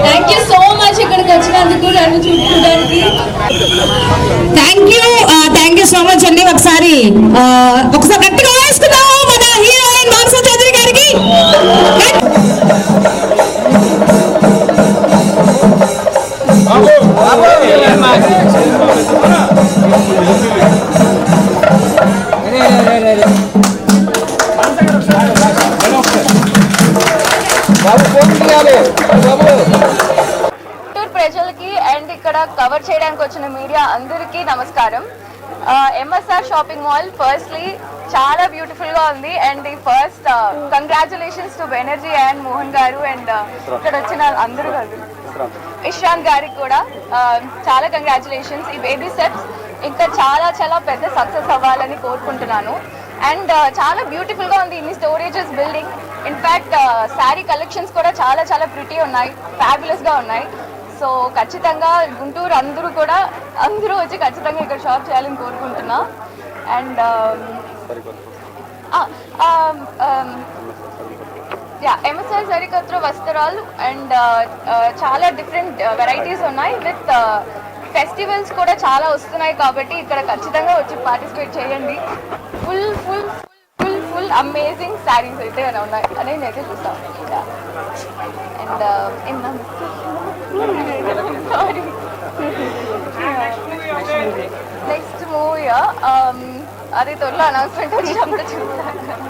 Thank you so much ఇక్కడికి వచ్చినందుకు నన్ను చూడడానికి. థ్యాంక్ యూ సో మచ్ అండి. ఒకసారి గట్టిగా వేసుకుందాము మన హీరోయిన్ మానస చౌదరి గారికి. గుంటూరు ప్రజలకి అండ్ ఇక్కడ కవర్ చేయడానికి వచ్చిన మీడియా అందరికీ నమస్కారం. ఎంఎస్ఆర్ షాపింగ్ మాల్ ఫస్ట్లీ చాలా బ్యూటిఫుల్ గా ఉంది అండ్ ఈ first congratulations to Banerjee and Mohan గారు అండ్ ఇక్కడ వచ్చిన అందరూ ఇషాంత్ గారికి కూడా చాలా కంగ్రాచులేషన్స్. ఈ బేబీ స్టెప్స్ ఇంకా చాలా చాలా పెద్ద సక్సెస్ అవ్వాలని కోరుకుంటున్నాను. అండ్ చాలా బ్యూటిఫుల్ గా ఉంది ఇన్ని storages building. In fact sari collections కూడా చాలా చాలా ప్రిటీ ఉన్నాయి, ఫ్యాబులస్ గా ఉన్నాయి. సో ఖచ్చితంగా గుంటూరు అందరూ వచ్చి ఖచ్చితంగా ఇక్కడ షాప్ చేయాలని కోరుకుంటున్నా. అండ్ ఎంఎస్ఆర్ సరికొత్త వస్త్రాలు అండ్ చాలా డిఫరెంట్ వెరైటీస్ ఉన్నాయి. విత్ ఫెస్టివల్స్ కూడా చాలా వస్తున్నాయి కాబట్టి ఇక్కడ ఖచ్చితంగా వచ్చి పార్టిసిపేట్ చేయండి. Full full full full amazing saris అయితే ఉన్నాయి అని నేనైతే చూస్తాను. అండ్ సారీ నెక్స్ట్ మూవీ అది త్వరలో అనౌన్స్మెంట్ వచ్చినప్పుడు చూస్తాను.